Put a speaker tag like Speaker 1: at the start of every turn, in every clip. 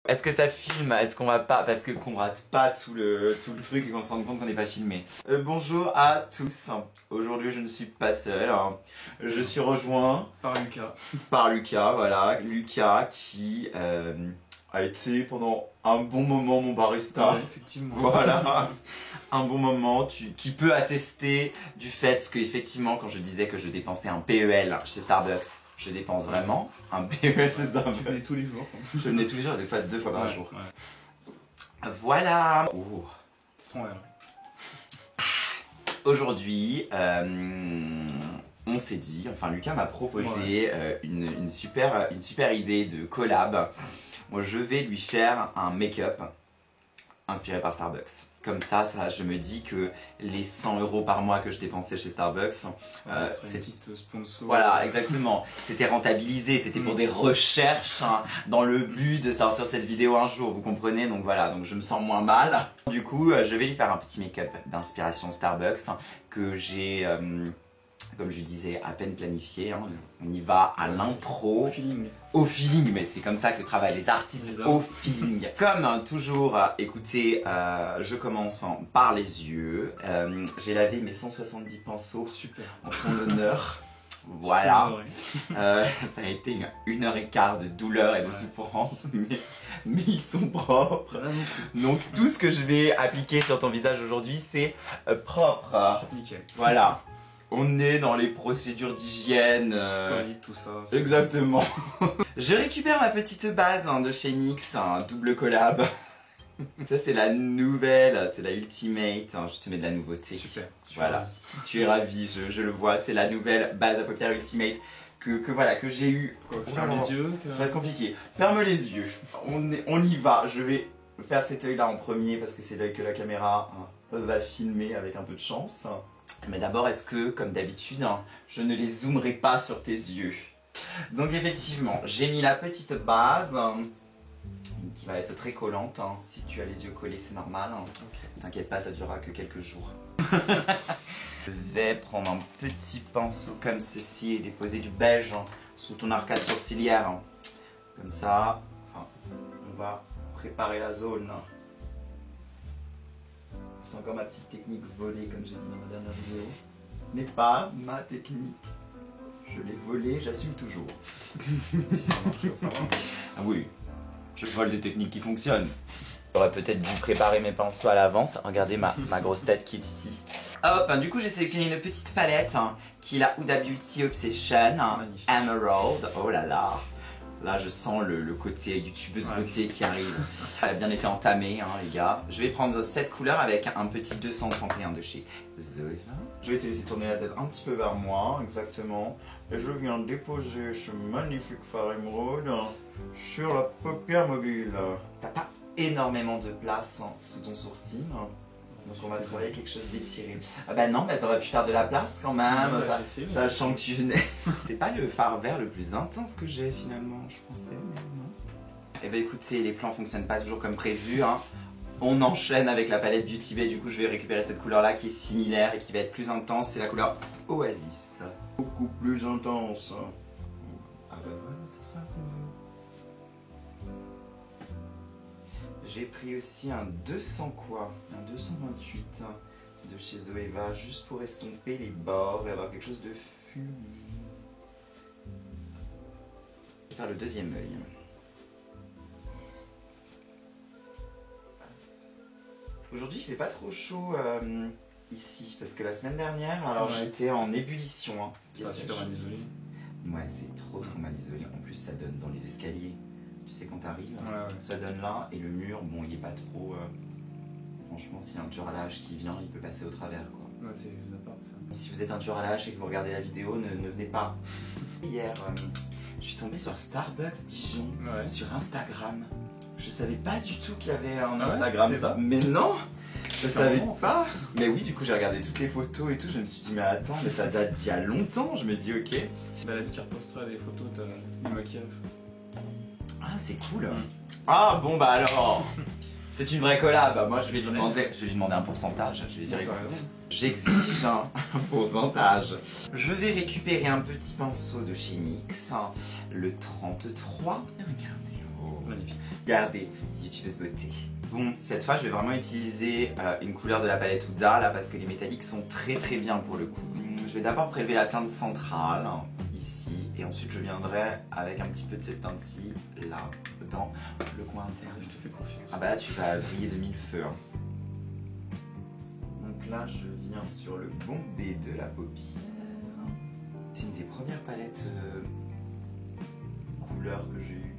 Speaker 1: Est-ce que ça filme? Est-ce qu'on va pas... Parce qu'on rate pas tout le truc et qu'on se rende compte qu'on n'est pas filmé. Bonjour à tous. Aujourd'hui je ne suis pas seul. Je suis rejoint...
Speaker 2: Par Lucas.
Speaker 1: Par Lucas, voilà. Lucas qui a été pendant un bon moment mon barista.
Speaker 2: Ouais, effectivement.
Speaker 1: Voilà. Un bon moment qui peut attester du fait qu'effectivement quand je disais que je dépensais un PEL chez Starbucks, je dépense vraiment un PEL chez Starbucks.
Speaker 2: Je venais tous les jours.
Speaker 1: Je venais tous les jours, des fois 2 fois par jour.
Speaker 2: Ouais.
Speaker 1: Voilà. Oh.
Speaker 2: Son R.
Speaker 1: Aujourd'hui, on s'est dit, enfin Lucas m'a proposé une super idée de collab. Moi je vais lui faire un make-up inspiré par Starbucks. Comme ça, je me dis que les 100 € par mois que je dépensais chez Starbucks,
Speaker 2: c'est une petite sponsor.
Speaker 1: Voilà, exactement. C'était rentabilisé, c'était pour des recherches dans le but de sortir cette vidéo un jour, vous comprenez? Donc voilà, donc je me sens moins mal. Du coup, je vais lui faire un petit make-up d'inspiration Starbucks que j'ai, comme je disais, à peine planifié. On y va à l'impro.
Speaker 2: Au feeling.
Speaker 1: Au feeling, mais c'est comme ça que travaillent les artistes, au feeling. Comme toujours, écoutez, je commence par les yeux. J'ai lavé mes 170 pinceaux.
Speaker 2: Super.
Speaker 1: En ton honneur. Voilà. Ça a été 1h15 de douleur et de souffrance, mais ils sont propres. Donc tout ce que je vais appliquer sur ton visage aujourd'hui, c'est propre.
Speaker 2: Nickel.
Speaker 1: Voilà. On est dans les procédures d'hygiène.
Speaker 2: Tout ça.
Speaker 1: Exactement. Je récupère ma petite base de chez NYX, double collab. Ça c'est la nouvelle, c'est la Ultimate, je te mets de la nouveauté.
Speaker 2: Super.
Speaker 1: Voilà, tu es ravi, je le vois, c'est la nouvelle base à paupières Ultimate que j'ai eu.
Speaker 2: Je ferme les yeux.
Speaker 1: Ça va être compliqué. Ferme les yeux, on y va. Je vais faire cet œil là en premier parce que c'est l'œil que la caméra va filmer avec un peu de chance. Mais d'abord, est-ce que, comme d'habitude, je ne les zoomerai pas sur tes yeux? Donc effectivement, j'ai mis la petite base qui va être très collante. Si tu as les yeux collés, c'est normal. T'inquiète pas, ça durera que quelques jours. Je vais prendre un petit pinceau comme ceci et déposer du beige sous ton arcade sourcilière. Comme ça, on va préparer la zone. C'est encore ma petite technique volée, comme j'ai dit dans ma dernière vidéo. Ce n'est pas ma technique. Je l'ai volée, j'assume toujours.
Speaker 2: Si ça marche, ça va.
Speaker 1: Ah oui, je vole des techniques qui fonctionnent. J'aurais peut-être dû préparer mes pinceaux à l'avance. Regardez ma grosse tête qui est ici. Hop, du coup j'ai sélectionné une petite palette qui est la Huda Beauty Obsession Emerald. Oh là là. Là je sens le côté youtubeuse beauté qui arrive. Elle a bien été entamée les gars. Je vais prendre cette couleur avec un petit 231 de chez Zoeva. Je vais te laisser tourner la tête un petit peu vers moi, exactement. Et je viens déposer ce magnifique fard émeraude sur la paupière mobile. T'as pas énormément de place sous ton sourcil. Donc on va travailler quelque chose d'étiré. Ah bah non, mais t'aurais pu faire de la place quand même, sachant que tu venais. C'est pas le fard vert le plus intense que j'ai finalement, je pensais, mais non. Et bah écoutez, les plans fonctionnent pas toujours comme prévu. On enchaîne avec la palette Beauty Bay, du coup je vais récupérer cette couleur là qui est similaire et qui va être plus intense, c'est la couleur Oasis. Beaucoup plus intense. Ah bah voilà, c'est ça qu'on veut. J'ai pris aussi un 200 quoi, un 228 de chez Zoeva, juste pour estomper les bords et avoir quelque chose de fumé. Je vais faire le deuxième œil. Aujourd'hui il fait pas trop chaud ici, parce que la semaine dernière, alors j'étais en ébullition.
Speaker 2: Super mal isolé.
Speaker 1: Ouais, c'est trop mal isolé, en plus ça donne dans les escaliers. Tu sais quand t'arrives, ça donne là, et le mur, bon il est pas trop... franchement, s'il y a un tueur à la hache qui vient, il peut passer au travers quoi.
Speaker 2: Ouais, c'est juste à part ça.
Speaker 1: Si vous êtes un tueur à la hache et que vous regardez la vidéo, ne venez pas. Hier, je suis tombée sur Starbucks Dijon, sur Instagram. Je savais pas du tout qu'il y avait un Instagram. Mais non, je savais pas. Mais oui, du coup j'ai regardé toutes les photos et tout, je me suis dit mais attends, mais ça date d'il y a longtemps. Je me dis ok.
Speaker 2: C'est Balade qui repostera les photos du maquillage.
Speaker 1: Ah c'est cool. Ah bon bah alors, c'est une vraie collab. Moi je vais lui demander un pourcentage. Je vais dire écoute, j'exige un pourcentage. Je vais récupérer un petit pinceau de chez NYX, le 33. Regardez, oh beau.
Speaker 2: Magnifique.
Speaker 1: Regardez, youtubeuse beauté. Bon, cette fois, je vais vraiment utiliser une couleur de la palette Huda, là, parce que les métalliques sont très très bien pour le coup. Je vais d'abord prélever la teinte centrale, ici, et ensuite je viendrai avec un petit peu de cette teinte-ci, là, dans le coin interne.
Speaker 2: Je te fais confiance.
Speaker 1: Ah bah là, tu vas briller de mille feux. Hein. Donc là, je viens sur le bombé de la paupière. C'est une des premières palettes couleurs que j'ai eues.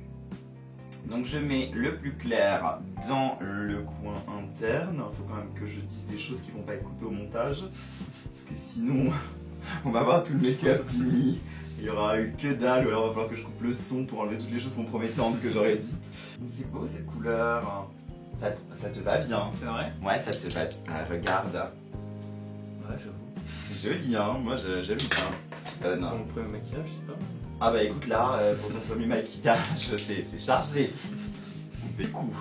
Speaker 1: Donc je mets le plus clair dans le coin interne. Il faut quand même que je dise des choses qui vont pas être coupées au montage. Parce que sinon, on va voir tout le make-up fini. Il y aura eu que dalle, ou alors il va falloir que je coupe le son pour enlever toutes les choses compromettantes que j'aurais dites. C'est beau cette couleur. Ça te va bien.
Speaker 2: C'est vrai?
Speaker 1: Ouais, ça te va. Ah, regarde.
Speaker 2: Ouais, j'avoue.
Speaker 1: C'est joli, hein. Moi, j'aime bien. Non.
Speaker 2: Pour mon premier maquillage, c'est pas mal.
Speaker 1: Ah bah écoute là, pour ton premier maquillage, c'est chargé. Mais coup.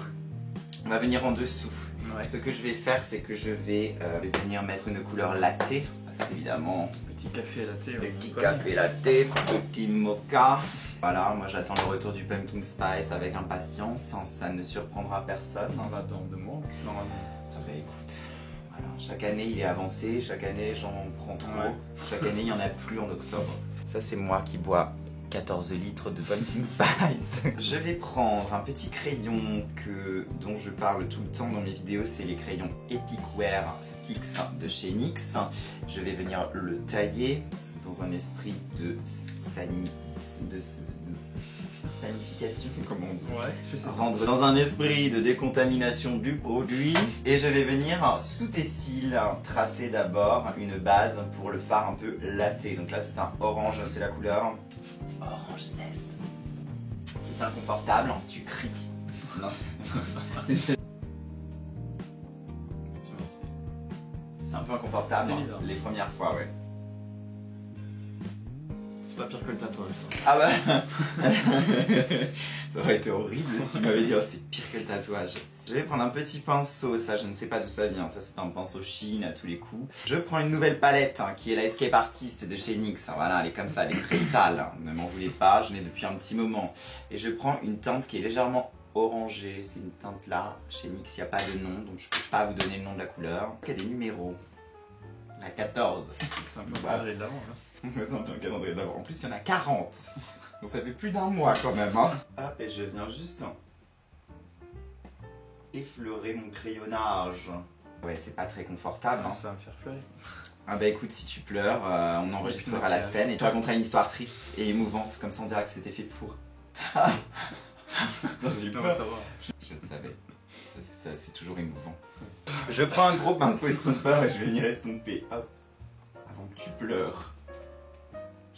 Speaker 1: On va venir en dessous.
Speaker 2: Ouais.
Speaker 1: Ce que je vais faire, c'est que je vais venir mettre une couleur latte. Parce qu'évidemment,
Speaker 2: Petit café latte.
Speaker 1: petit café latte, petit mocha. Voilà, moi j'attends le retour du pumpkin spice avec impatience. Ça ne surprendra personne.
Speaker 2: On va dans 2 mois, normalement.
Speaker 1: Ah bah écoute, voilà, chaque année il est avancé, chaque année j'en prends trop,
Speaker 2: Ouais.
Speaker 1: chaque année il n'y en a plus en octobre. Ça c'est moi qui bois 14 litres de pumpkin spice. Je vais prendre un petit crayon dont je parle tout le temps dans mes vidéos, c'est les crayons Epic Wear Sticks de chez NYX. Je vais venir le tailler dans un esprit de sanification, comment on dit.
Speaker 2: Ouais, je sais.
Speaker 1: Rendre dans un esprit de décontamination du produit. Et je vais venir sous tes cils tracer d'abord une base pour le fard un peu latte. Donc là c'est un orange, c'est la couleur orange zeste. Si c'est inconfortable, tu cries. Non. C'est un peu inconfortable
Speaker 2: C'est bizarre.
Speaker 1: les premières fois, ouais.
Speaker 2: C'est pas pire que le tatouage, ça.
Speaker 1: Ah bah ça aurait été horrible si tu m'avais dit oh, c'est pire que le tatouage. Je vais prendre un petit pinceau, ça je ne sais pas d'où ça vient, ça c'est un pinceau Chine à tous les coups. Je prends une nouvelle palette qui est la Escape Artist de chez NYX, voilà elle est comme ça, elle est très sale, ne m'en voulez pas, je l'ai depuis un petit moment. Et je prends une teinte qui est légèrement orangée, c'est une teinte là, chez NYX il n'y a pas de nom donc je peux pas vous donner le nom de la couleur. Il y a des numéros, la 14.
Speaker 2: C'est un peu un calendrier de l'avant, là.
Speaker 1: C'est un peu un calendrier d'avant. En plus, il y en a 40. Donc ça fait plus d'un mois quand même. Hein. Hop, et je viens juste effleurer mon crayonnage. Ouais, c'est pas très confortable. Hein.
Speaker 2: Ça va me faire pleurer.
Speaker 1: Ah bah écoute, si tu pleures, on enregistrera la scène et tu raconteras une histoire triste et émouvante. Comme ça, on dira que c'était fait pour. Non, j'ai eu
Speaker 2: Non,
Speaker 1: peur.
Speaker 2: ça va.
Speaker 1: Je le savais. C'est toujours émouvant. Je prends un gros pinceau estompeur et je vais venir estomper. Hop. Avant que tu pleures.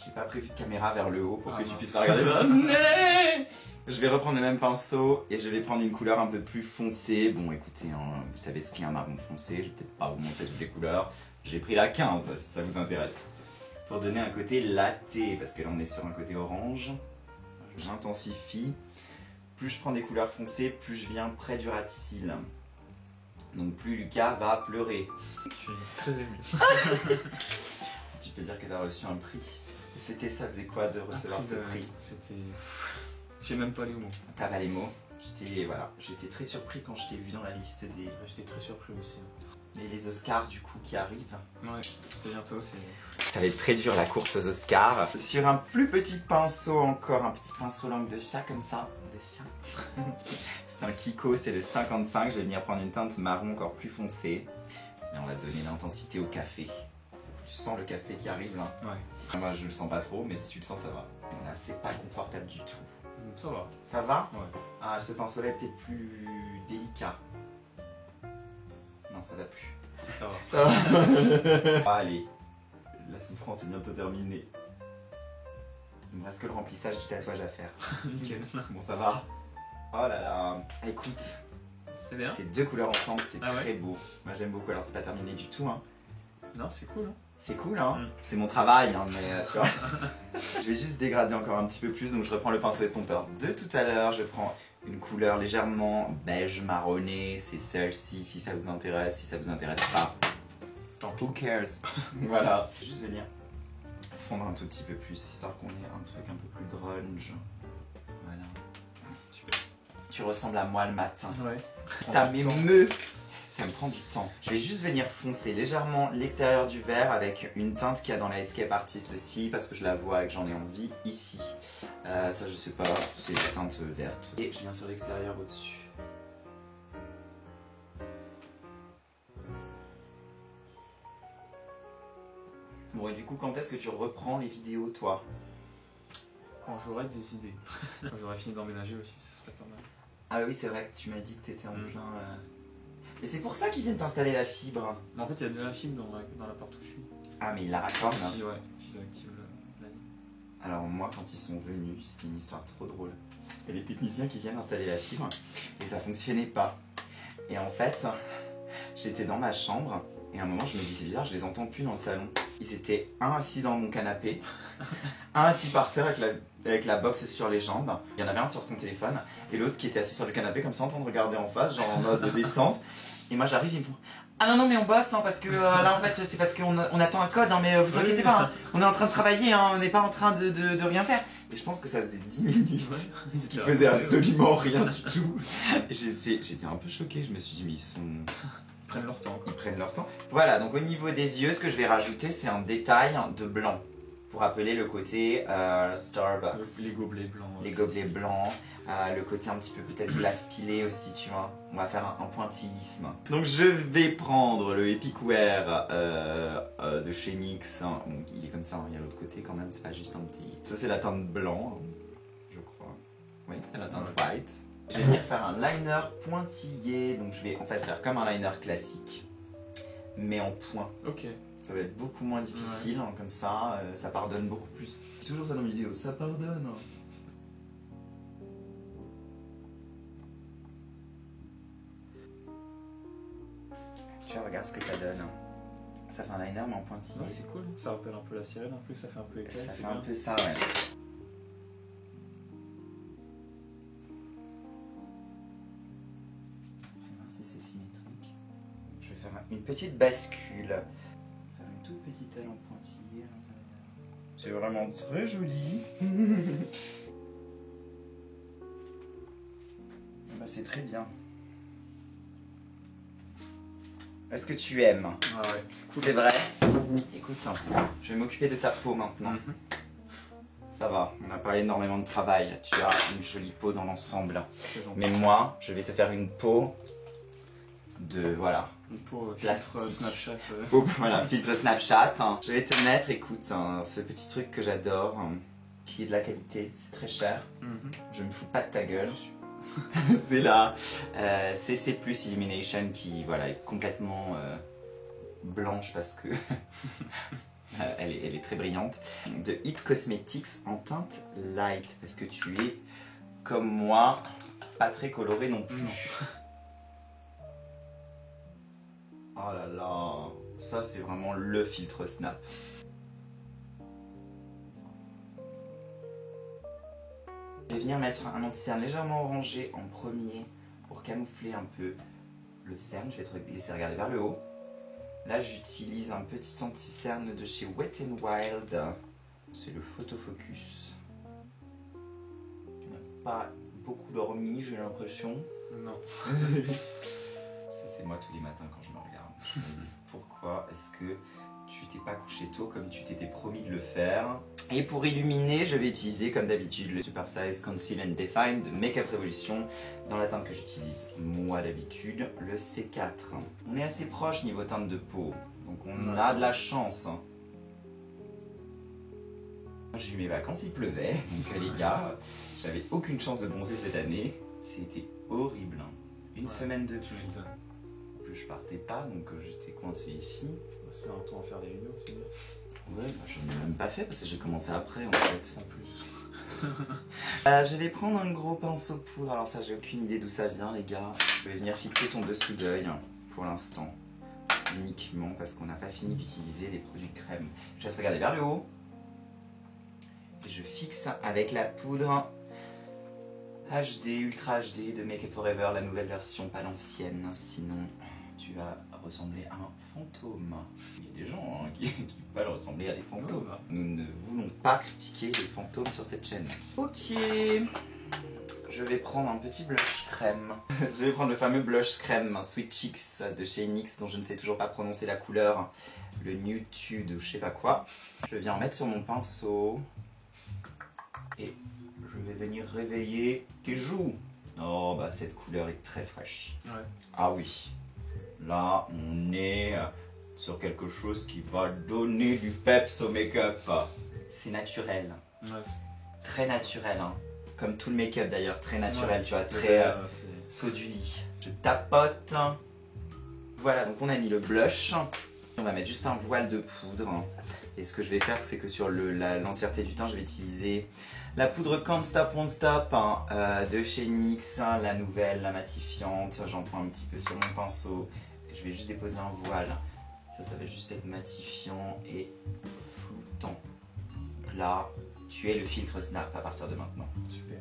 Speaker 1: J'ai pas prévu de caméra vers le haut pour que tu puisses pas regarder. Je vais reprendre le même pinceau et je vais prendre une couleur un peu plus foncée. Bon écoutez, hein, vous savez ce qu'est un marron foncé, je vais peut-être pas vous montrer toutes les couleurs. J'ai pris la 15 si ça vous intéresse. Pour donner un côté latte, parce que là on est sur un côté orange. J'intensifie. Plus je prends des couleurs foncées, plus je viens près du ras de cils. Donc plus Lucas va pleurer.
Speaker 2: Je suis très ému.
Speaker 1: Tu peux dire que tu as reçu un prix. C'était ça, faisait quoi de recevoir ce prix?
Speaker 2: C'était... J'ai même pas les mots.
Speaker 1: T'as pas les mots. J'étais très surpris quand je t'ai vu dans la liste des...
Speaker 2: J'étais très surpris aussi.
Speaker 1: Et les Oscars du coup qui arrivent.
Speaker 2: Ouais, c'est bientôt, c'est...
Speaker 1: Ça va être très dur la course aux Oscars. Sur un plus petit pinceau encore, un petit pinceau langue de chat comme ça. De chat. C'est un Kiko, c'est le 55. Je vais venir prendre une teinte marron encore plus foncée. Et on va donner l'intensité au café. Tu sens le café qui arrive là?
Speaker 2: Ouais.
Speaker 1: Moi je le sens pas trop, mais si tu le sens ça va. Là c'est pas confortable du tout.
Speaker 2: Ça va.
Speaker 1: Ça va?
Speaker 2: Ouais.
Speaker 1: Ah, ce pinceau là est peut-être plus délicat. Non, ça va plus.
Speaker 2: Si, ça va.
Speaker 1: Ça va. Ah, allez, la souffrance est bientôt terminée. Il me reste que le remplissage du tatouage à faire.
Speaker 2: Nickel.
Speaker 1: Bon, ça va? Oh là là. Écoute,
Speaker 2: C'est bien?
Speaker 1: ces deux couleurs ensemble, c'est
Speaker 2: Ah ouais?
Speaker 1: très beau. Moi j'aime beaucoup. Alors, c'est pas terminé du tout, hein.
Speaker 2: Non, c'est cool. Hein.
Speaker 1: C'est cool, hein.
Speaker 2: Mm.
Speaker 1: C'est mon travail, hein, mais tu vois. Je vais juste dégrader encore un petit peu plus. Donc, je reprends le pinceau estompeur de tout à l'heure. Je prends une couleur légèrement beige marronné. C'est celle-ci, si ça vous intéresse. Si ça vous intéresse pas,
Speaker 2: Tant pis.
Speaker 1: who cares. Voilà. Je vais juste venir fondre un tout petit peu plus, histoire qu'on ait un truc un peu plus grunge. Voilà.
Speaker 2: Super.
Speaker 1: tu ressembles à moi le matin.
Speaker 2: Ouais.
Speaker 1: Ça m'émeut. Ça me prend du temps. Je vais juste venir foncer légèrement l'extérieur du verre avec une teinte qu'il y a dans la Escape Artist aussi parce que je la vois et que j'en ai envie ici. Ça je sais pas, c'est la teinte verte. Et je viens sur l'extérieur au-dessus. Bon et du coup quand est-ce que tu reprends les vidéos toi?
Speaker 2: Quand j'aurai des idées. Quand j'aurai fini d'emménager aussi, ce serait pas mal.
Speaker 1: Ah oui c'est vrai que tu m'as dit que t'étais en plein... Mais c'est pour ça qu'ils viennent t'installer la fibre.
Speaker 2: Mais en fait, il y a déjà un film dans l'appart où je suis.
Speaker 1: Ah mais ils la raccordent là.
Speaker 2: Qui, ouais, qui active la ligne.
Speaker 1: Alors moi quand ils sont venus, c'était une histoire trop drôle. Il y a les techniciens qui viennent installer la fibre et ça fonctionnait pas. Et en fait, j'étais dans ma chambre et à un moment je me dis c'est bizarre, je les entends plus dans le salon. Ils étaient un assis dans mon canapé, un assis par terre avec la box sur les jambes. Il y en avait un sur son téléphone et l'autre qui était assis sur le canapé comme ça en train de regarder en face, genre en mode détente. Et moi j'arrive, ils me font ah non non mais on bosse hein, parce que là en fait c'est parce qu'on attend un code hein, mais vous inquiétez pas, hein, on est en train de travailler, hein, on n'est pas en train de rien faire. Et je pense que ça faisait 10 minutes qu'ils faisaient absolument rien du tout. Et j'étais un peu choquée, je me suis dit mais ils
Speaker 2: prennent leur temps.
Speaker 1: Ils prennent leur temps. Voilà, donc au niveau des yeux, ce que je vais rajouter c'est un détail de blanc pour appeler le côté Starbucks.
Speaker 2: Les gobelets blancs.
Speaker 1: Les gobelets blancs. Le côté un petit peu peut-être glace pilée aussi, tu vois. On va faire un pointillisme. Donc je vais prendre le Epic Wear de chez NYX. Bon, il est comme ça, hein, il y a l'autre côté quand même, c'est pas juste un petit... Ça c'est la teinte blanc, je crois. Oui, c'est la teinte white. Je vais venir faire un liner pointillé. Donc je vais en fait faire comme un liner classique, mais en point.
Speaker 2: Ok.
Speaker 1: Ça va être beaucoup moins difficile, hein, comme ça, ça pardonne beaucoup plus. C'est toujours ça dans mes vidéos, ça pardonne. Tu vois, regarde ce que ça donne. Ça fait un liner mais en pointillé.
Speaker 2: Ouais, c'est cool, ça rappelle un peu la sirène en plus, ça fait un peu éclair.
Speaker 1: Ça fait un peu ça, ouais. Je vais voir si c'est symétrique. Je vais faire une petite bascule. Faire une toute petite aile en pointillé à l'intérieur. C'est vraiment très joli. Bah, c'est très bien. Est-ce que tu aimes?
Speaker 2: Ah ouais, cool.
Speaker 1: C'est vrai? Écoute, je vais m'occuper de ta peau maintenant. Ça va, on a pas énormément de travail. Tu as une jolie peau dans l'ensemble. Mais moi, je vais te faire une peau de... voilà.
Speaker 2: Une peau
Speaker 1: plastique.
Speaker 2: filtre Snapchat.
Speaker 1: Peau, voilà, filtre Snapchat. Je vais te mettre, écoute, ce petit truc que j'adore, qui est de la qualité. C'est très cher. Je me fous pas de ta gueule. C'est la CC Plus Illumination qui voilà, est complètement blanche parce que elle est très brillante. De It Cosmetics en teinte light parce que tu es comme moi pas très coloré non plus. Oh là là, ça c'est vraiment le filtre Snap. Je vais venir mettre un anti-cerne légèrement orangé en premier pour camoufler un peu le cerne. Je vais te laisser regarder vers le haut. Là j'utilise un petit anti-cerne de chez Wet n Wild. C'est le Photofocus. Tu n'as pas beaucoup dormi, j'ai l'impression.
Speaker 2: Non.
Speaker 1: Ça c'est moi tous les matins quand je me regarde. Je me dis pourquoi est-ce que tu t'es pas couché tôt comme tu t'étais promis de le faire. Et pour illuminer, je vais utiliser comme d'habitude le Super Size Conceal and Define de Makeup Revolution dans la teinte que j'utilise moi d'habitude, le C4. On est assez proche niveau teinte de peau, donc on a de la chance. J'ai eu mes vacances, il pleuvait, donc les gars, j'avais aucune chance de bronzer cette année. C'était horrible. Une semaine de pluie. En plus, je partais pas, donc j'étais coincé ici.
Speaker 2: C'est un temps à faire des vidéos, c'est bien.
Speaker 1: Ouais, bah, je n'ai même pas fait parce que j'ai commencé après en fait.
Speaker 2: En plus.
Speaker 1: Je vais prendre un gros pinceau poudre. Alors ça, j'ai aucune idée d'où ça vient les gars. Je vais venir fixer ton dessous d'œil pour l'instant. Uniquement parce qu'on n'a pas fini d'utiliser des produits crème. Je laisse regarder vers le haut. Et je fixe avec la poudre HD, Ultra HD de Make It Forever, la nouvelle version, pas l'ancienne. Sinon, tu vas ressembler à un fantôme. Il y a des gens qui veulent ressembler à des fantômes. Nous ne voulons pas critiquer les fantômes sur cette chaîne. Ok. Je je vais prendre un petit blush crème. Je vais prendre le fameux blush crème Sweet Cheeks de chez NYX dont je ne sais toujours pas prononcer la couleur. Le Nude ou je sais pas quoi. Je viens en mettre sur mon pinceau. Et je vais venir réveiller tes joues. Oh bah cette couleur est très fraîche.
Speaker 2: Ouais.
Speaker 1: Ah oui. Là on est sur quelque chose qui va donner du peps au make-up. C'est naturel.
Speaker 2: Ouais,
Speaker 1: Très naturel, hein. Comme tout le make-up d'ailleurs, très naturel,
Speaker 2: ouais.
Speaker 1: tu vois, très
Speaker 2: c'est...
Speaker 1: saut du lit. Je tapote. Voilà, donc on a mis le blush. On va mettre juste un voile de poudre. Et ce que je vais faire, c'est que sur l'entièreté du teint, je vais utiliser la poudre Can't Stop Won't Stop de chez NYX, la nouvelle, la matifiante. J'en prends un petit peu sur mon pinceau. Et je vais juste déposer un voile. Ça va juste être matifiant et floutant. Donc là, tu es le filtre Snap à partir de maintenant.
Speaker 2: Super.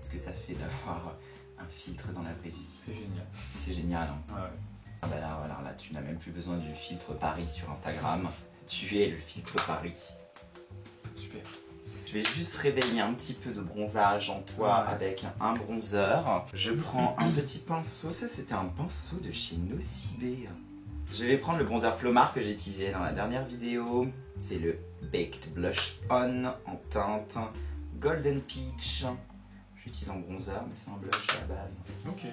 Speaker 1: Ce que ça fait d'avoir un filtre dans la vraie vie.
Speaker 2: C'est génial.
Speaker 1: C'est génial, hein.
Speaker 2: Ouais.
Speaker 1: Ah bah là, voilà, là, tu n'as même plus besoin du filtre Paris sur Instagram. Tu es le filtre Paris.
Speaker 2: Super.
Speaker 1: Je vais juste réveiller un petit peu de bronzage en toi avec un bronzer. Je prends un petit pinceau. Ça, c'était un pinceau de chez Nocibé. Je vais prendre le bronzer Flomar que j'ai utilisé dans la dernière vidéo. C'est le Baked Blush On en teinte Golden Peach. J'utilise en bronzer, mais c'est un blush à la base.
Speaker 2: Ok.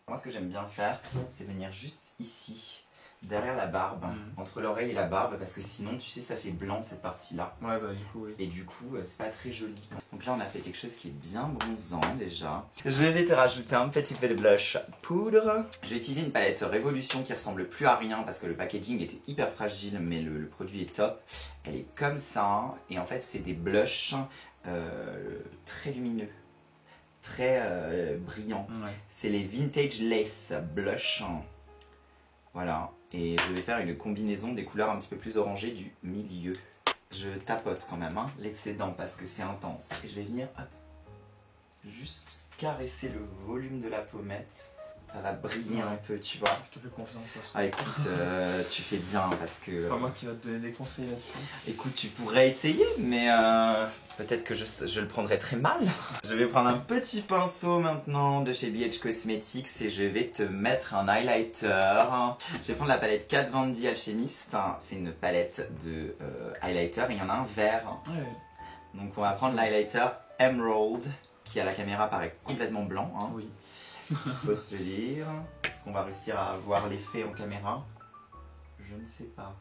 Speaker 1: Moi, ce que j'aime bien faire, c'est venir juste ici, derrière la barbe, entre l'oreille et la barbe, parce que sinon, tu sais, ça fait blanc cette partie-là.
Speaker 2: Ouais, bah du coup, oui.
Speaker 1: Et du coup, c'est pas très joli. Donc là, on a fait quelque chose qui est bien bronzant déjà. Je vais te rajouter un petit peu de blush poudre. J'ai utilisé une palette Révolution qui ressemble plus à rien parce que le packaging était hyper fragile, mais le produit est top. Elle est comme ça, et en fait, c'est des blushs très lumineux. Très brillant.
Speaker 2: Ouais.
Speaker 1: C'est les Vintage Lace Blush. Voilà. Et je vais faire une combinaison des couleurs un petit peu plus orangées du milieu. Je tapote quand même l'excédent parce que c'est intense. Et je vais venir hop, juste caresser le volume de la pommette. Ça va briller un peu, tu vois.
Speaker 2: Je te fais confiance.
Speaker 1: Ah écoute, tu fais bien parce que...
Speaker 2: C'est pas moi qui va te donner des conseils là-dessus.
Speaker 1: Écoute, tu pourrais essayer, mais peut-être que je le prendrais très mal. Je vais prendre un petit pinceau maintenant de chez BH Cosmetics et je vais te mettre un highlighter. Je vais prendre la palette Kat Von D Alchemist. C'est une palette de highlighter et il y en a un vert.
Speaker 2: Ouais.
Speaker 1: Donc on va prendre l'highlighter Emerald qui à la caméra paraît complètement blanc. Hein.
Speaker 2: Oui.
Speaker 1: Faut se le dire. Est-ce qu'on va réussir à voir l'effet en caméra? Je ne sais pas.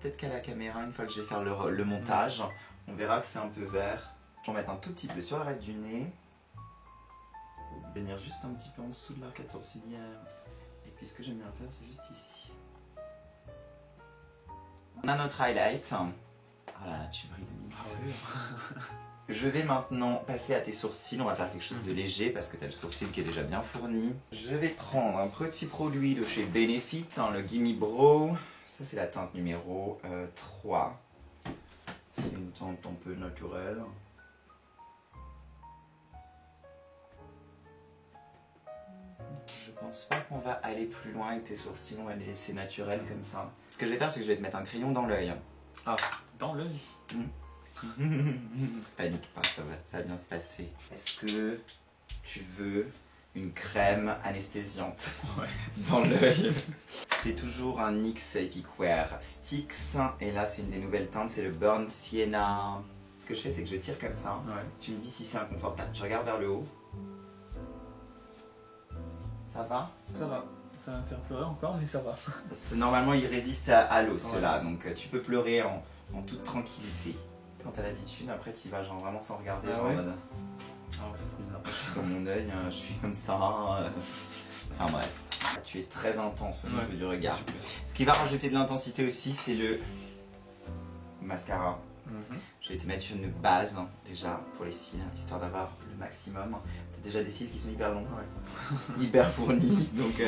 Speaker 1: Peut-être qu'à la caméra, une fois que je vais faire le montage, on verra que c'est un peu vert. Je vais en mettre un tout petit peu sur l'arête du nez. Pour venir juste un petit peu en dessous de l'arcade sourcilière. Et puis ce que j'aime bien faire, c'est juste ici. On a notre highlight. Ah là là, tu brilles de mille feux. Je vais maintenant passer à tes sourcils, on va faire quelque chose de léger parce que tu as le sourcil qui est déjà bien fourni. Je vais prendre un petit produit de chez Benefit, le Gimme Brow. Ça c'est la teinte numéro 3. C'est une teinte un peu naturelle. Je pense pas qu'on va aller plus loin avec tes sourcils, on va les laisser naturels comme ça. Ce que je vais faire, c'est que je vais te mettre un crayon dans l'œil.
Speaker 2: Ah, dans l'œil.
Speaker 1: Panique pas, ça va bien se passer. Est-ce que tu veux une crème anesthésiante dans l'œil? C'est toujours un NYX Epic Wear Sticks et là c'est une des nouvelles teintes, c'est le Burnt Sienna. Ce que je fais, c'est que je tire comme ça.
Speaker 2: Ouais.
Speaker 1: Tu me dis si c'est inconfortable. Tu regardes vers le haut. Ça va?
Speaker 2: Ça va. Ça va me faire pleurer encore, mais ça va.
Speaker 1: Normalement, il résiste à l'eau, ceux-là, donc tu peux pleurer en toute tranquillité. Quand t'as l'habitude, après tu vas genre vraiment sans regarder, genre en mode...
Speaker 2: Ah ouais, c'est bizarre.
Speaker 1: Je suis dans mon œil, je suis comme ça. Enfin bref. Tu es très intense au niveau du regard.
Speaker 2: Super.
Speaker 1: Ce qui va rajouter de l'intensité aussi, c'est le mascara. Je vais te mettre une base déjà pour les cils, histoire d'avoir le maximum. T'as déjà des cils qui sont hyper longs, hyper fournis, donc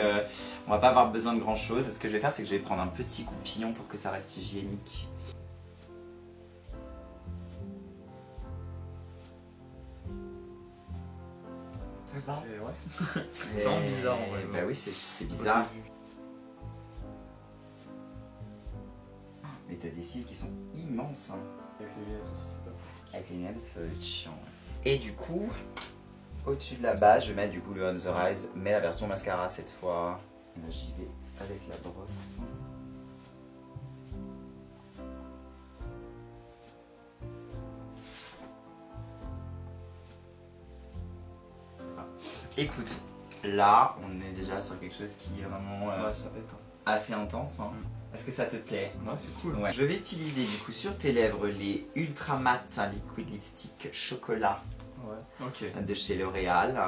Speaker 1: on va pas avoir besoin de grand chose. Ce que je vais faire, c'est que je vais prendre un petit coupillon pour que ça reste hygiénique. Ça va?
Speaker 2: Ouais. C'est vraiment bizarre en vrai.
Speaker 1: Bah oui, c'est bizarre. cils qui sont immenses. Hein.
Speaker 2: Avec les lunettes aussi, c'est pas pratique.
Speaker 1: Avec les lunettes, ça va être chiant. Ouais. Et du coup, au-dessus de la base, je vais mettre du coup le On The Rise, mais la version mascara cette fois. Là, j'y vais avec la brosse. Ah. Écoute, là, on est déjà sur quelque chose qui est vraiment
Speaker 2: Ouais, ça pète. Hein.
Speaker 1: assez intense. Hein. Est-ce que ça te plaît?
Speaker 2: Ouais, c'est cool.
Speaker 1: Ouais. Je vais utiliser du coup sur tes lèvres les Ultra Matte Liquid Lipstick Chocolat
Speaker 2: Ouais, ok.
Speaker 1: de chez L'Oréal.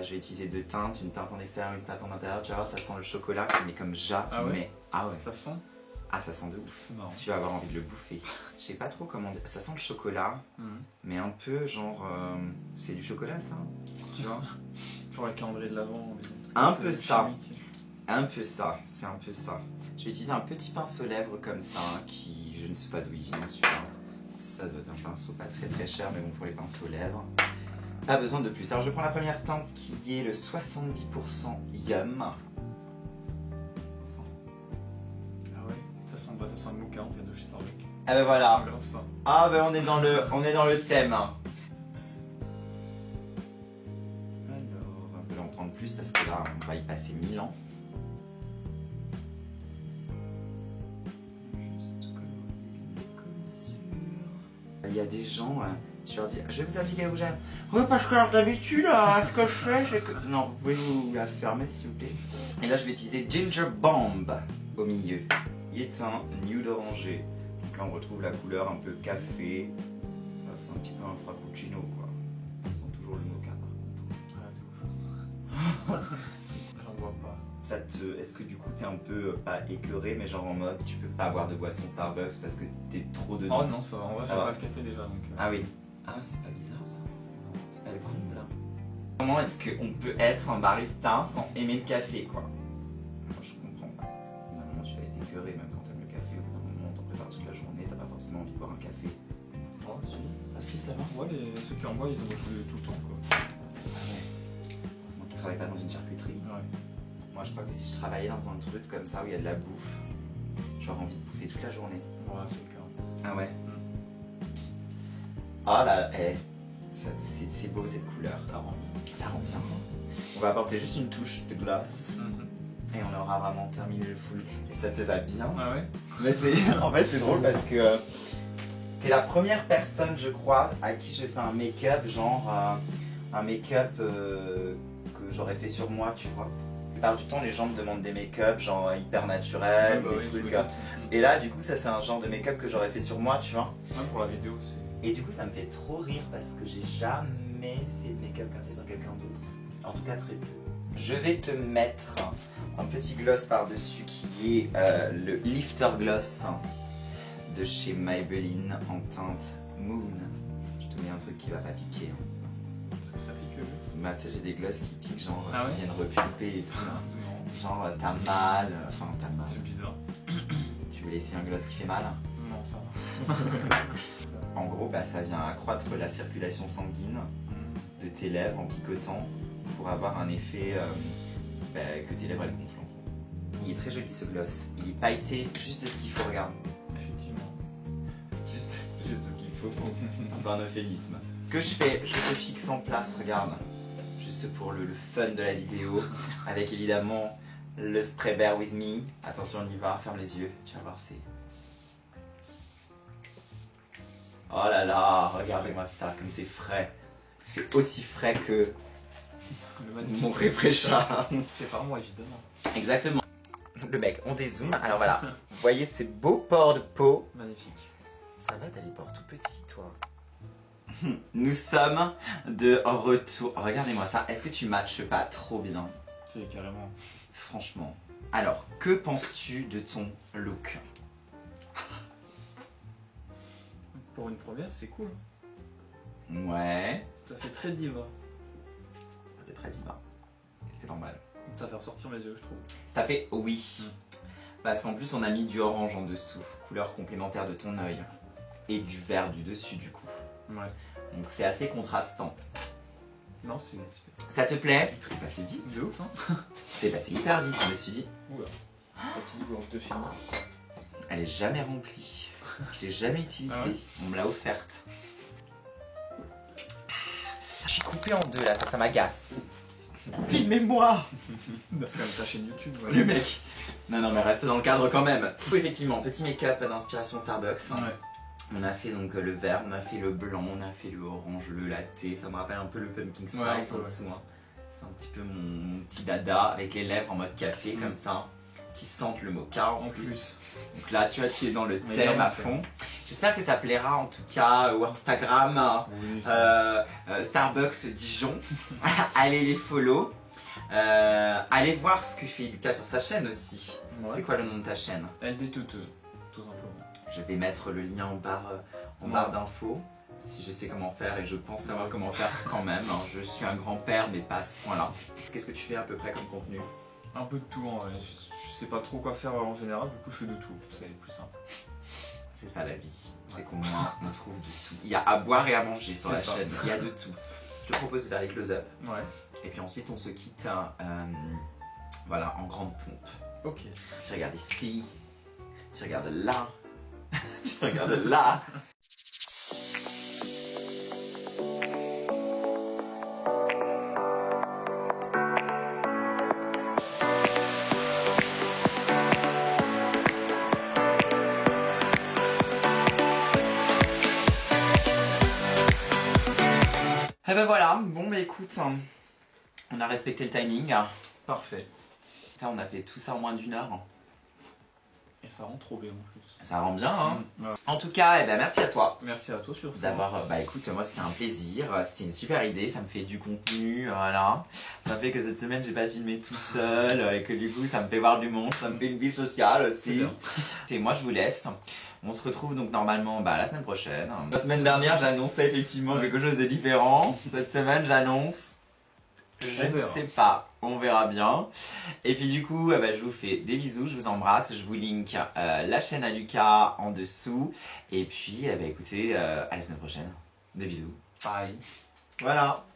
Speaker 1: Je vais utiliser deux teintes, une teinte en extérieur, une teinte en intérieur. Tu vas voir, ça sent le chocolat, mais comme jamais.
Speaker 2: Ah ouais?
Speaker 1: Ah ouais.
Speaker 2: Ça sent?
Speaker 1: Ah, ça sent de ouf.
Speaker 2: C'est marrant.
Speaker 1: Tu vas avoir envie de le bouffer. Je sais pas trop comment dire. Ça sent le chocolat, mais un peu genre. C'est du chocolat ça? Tu vois?
Speaker 2: Genre la calendrier de l'avant.
Speaker 1: Un peu ça. Un peu ça. C'est un peu ça. Je vais utiliser un petit pinceau lèvres comme ça, hein, qui, je ne sais pas d'où il vient celui-là. Ça doit être un pinceau pas très cher, mais bon pour les pinceaux lèvres. Pas besoin de plus. Alors je prends la première teinte qui est le 70% Yum.
Speaker 2: Ah ouais? Ça sent le mouka en fait de chez Starbucks.
Speaker 1: Ah ben
Speaker 2: Ça
Speaker 1: voilà.
Speaker 2: sent grave ça.
Speaker 1: Ah ben on est dans le thème. Alors, un peu en prendre plus parce que là on va y passer 1000 ans. Il y a des gens, tu leur dis, je vais vous appliquer le rouge à lèvres. Oui, parce que alors d'habitude, ce que je fais, c'est que... Non, vous pouvez vous la fermer s'il vous plaît. Et là, je vais utiliser Ginger Bomb au milieu. Il est un nude orangé. Donc là, on retrouve la couleur un peu café. Là, c'est un petit peu un frappuccino, quoi. Ça sent toujours le mocha, par contre.
Speaker 2: Ah, de ouf. J'en vois pas.
Speaker 1: Est-ce que du coup, t'es un peu, pas écœuré, mais genre en mode, tu peux pas avoir de boisson Starbucks parce que t'es trop dedans?
Speaker 2: Oh non, ça va. En vrai,
Speaker 1: Ça
Speaker 2: j'aime
Speaker 1: va.
Speaker 2: pas le café déjà donc.
Speaker 1: Ah oui. Ah, c'est pas bizarre ça. C'est pas le comble là. Comment est-ce qu'on peut être un barista sans aimer le café quoi? Moi je comprends pas. Normalement tu vas être écœuré même quand t'aimes le café. Au bout d'un moment t'en prépares toute la journée, t'as pas forcément envie de boire un café.
Speaker 2: Oh si.
Speaker 1: Ah si ça va.
Speaker 2: Ouais, ceux qui en boivent, ils en boivent tout le temps quoi.
Speaker 1: Ah ouais. Heureusement qu'ils travaillent pas dans une charcuterie.
Speaker 2: Ouais.
Speaker 1: Moi je crois que si je travaillais dans un truc comme ça où il y a de la bouffe, j'aurais envie de bouffer toute la journée.
Speaker 2: Ouais, c'est le cas.
Speaker 1: Ah ouais. Ah là, c'est beau cette couleur. Ça rend bien. On va apporter juste une touche de glace et on aura vraiment terminé le full. Et ça te va bien.
Speaker 2: Ah ouais?
Speaker 1: Mais en fait c'est drôle parce que t'es la première personne je crois à qui je fais un make-up genre un make-up que j'aurais fait sur moi tu vois. La plupart du temps les gens me demandent des make-up genre hyper naturels, des trucs. Et là du coup ça c'est un genre de make-up que j'aurais fait sur moi tu vois.
Speaker 2: Même pour la vidéo c'est...
Speaker 1: Et du coup, ça me fait trop rire parce que j'ai jamais fait de make-up comme ça sur quelqu'un d'autre. En tout cas, très peu. Je vais te mettre un petit gloss par-dessus qui est le Lifter Gloss de chez Maybelline en teinte Moon. Je te mets un truc qui va pas piquer.
Speaker 2: Est-ce que ça pique le gloss?
Speaker 1: Bah, tu sais, j'ai des gloss qui piquent, genre,
Speaker 2: Ah ouais?
Speaker 1: qui viennent repulper et tout.
Speaker 2: C'est marrant.
Speaker 1: Genre, t'as mal. Enfin, t'as mal.
Speaker 2: C'est bizarre.
Speaker 1: Tu veux laisser un gloss qui fait mal?
Speaker 2: Non, ça va.
Speaker 1: En gros, bah, ça vient accroître la circulation sanguine de tes lèvres en picotant pour avoir un effet que tes lèvres elles gonflent. Il est très joli ce gloss. Il est pailleté, juste ce qu'il faut, regarde.
Speaker 2: Effectivement.
Speaker 1: Juste ce qu'il faut. C'est un peu un euphémisme. Ce que je fais, je te fixe en place, regarde. Juste pour le fun de la vidéo. Avec évidemment le spray Bear With Me. Attention, on y va, ferme les yeux. Tu vas voir, c'est... Oh là là, regardez-moi ça, comme c'est frais. C'est aussi frais que mon réfrécha.
Speaker 2: Fait par moi, évidemment.
Speaker 1: Exactement. Le mec, on dézoome. Alors voilà, vous voyez ces beaux pores de peau.
Speaker 2: Magnifique.
Speaker 1: Ça va, t'as les pores tout petits, toi. Nous sommes de retour. Regardez-moi ça, est-ce que tu matches pas trop bien?
Speaker 2: C'est carrément.
Speaker 1: Franchement. Alors, que penses-tu de ton look?
Speaker 2: Pour une première, c'est cool.
Speaker 1: Ouais.
Speaker 2: Ça fait très diva.
Speaker 1: Ça fait très diva. C'est normal.
Speaker 2: Ça fait ressortir mes yeux, je trouve.
Speaker 1: Ça fait oui. Parce qu'en plus, on a mis du orange en dessous. Couleur complémentaire de ton œil. Et du vert du dessus, du coup.
Speaker 2: Ouais.
Speaker 1: Donc c'est assez contrastant.
Speaker 2: Non, c'est...
Speaker 1: Ça te plaît? C'est passé vite.
Speaker 2: De ouf, hein.
Speaker 1: C'est passé hyper vite, je me suis dit.
Speaker 2: Oula. La petite blanche de chez moi.
Speaker 1: Elle est jamais remplie. Je l'ai jamais utilisée,
Speaker 2: Ah ouais.
Speaker 1: on me l'a offerte. Je suis coupé en deux là, ça m'agace. Filmez-moi.
Speaker 2: C'est comme ta chaîne YouTube. Ouais.
Speaker 1: Le mec. Non, mais reste dans le cadre quand même. Effectivement, petit make-up d'inspiration Starbucks.
Speaker 2: Ouais.
Speaker 1: On a fait donc le vert, on a fait le blanc, on a fait le orange, le latte. Ça me rappelle un peu le pumpkin spice
Speaker 2: Ouais,
Speaker 1: en dessous. Hein. C'est un petit peu mon petit dada avec les lèvres en mode café comme ça, qui sentent le mocha en plus. Donc là, tu vois, tu es dans le thème à fond. J'espère que ça plaira en tout cas au Instagram,
Speaker 2: Oui,
Speaker 1: Starbucks Dijon. Allez les follow. Allez voir ce que fait Lucas sur sa chaîne aussi.
Speaker 2: Ouais,
Speaker 1: c'est quoi le nom de ta chaîne?
Speaker 2: LD tout simplement.
Speaker 1: Je vais mettre le lien en barre d'infos si je sais comment faire et je pense savoir comment faire quand même. Je suis un grand-père mais pas à ce point-là. Qu'est-ce que tu fais à peu près comme contenu?
Speaker 2: Un peu de tout, en vrai. Je sais pas trop quoi faire en général, du coup je fais de tout, c'est plus simple.
Speaker 1: C'est ça la vie, c'est qu'on trouve de tout. Il y a à boire et à manger sur la chaîne, il y a de tout. Je te propose de faire les close-up.
Speaker 2: Ouais.
Speaker 1: Et puis ensuite on se quitte voilà, en grande pompe.
Speaker 2: Ok.
Speaker 1: Tu regardes ici, tu regardes là, tu regardes là. Et ben voilà, bon bah écoute, on a respecté le timing.
Speaker 2: Parfait.
Speaker 1: Putain, on a fait tout ça en moins d'1 heure.
Speaker 2: Et ça rend trop bien en plus.
Speaker 1: Ça rend bien, hein.
Speaker 2: Ouais.
Speaker 1: En tout cas, eh ben, merci à toi
Speaker 2: Merci à toi surtout.
Speaker 1: d'avoir... Bah écoute, moi c'était un plaisir, c'était une super idée, ça me fait du contenu, voilà. Ça fait que cette semaine j'ai pas filmé tout seul et que du coup ça me fait voir du monde, ça me fait une vie sociale aussi. Et moi je vous laisse. On se retrouve donc normalement la semaine prochaine. La semaine dernière j'annonçais effectivement quelque chose de différent. Cette semaine j'annonce... Je ne sais pas, on verra bien. Et puis du coup, je vous fais des bisous, je vous embrasse, je vous link la chaîne à Lucas en dessous. Et puis, écoutez, à la semaine prochaine. Des bisous.
Speaker 2: Bye.
Speaker 1: Voilà.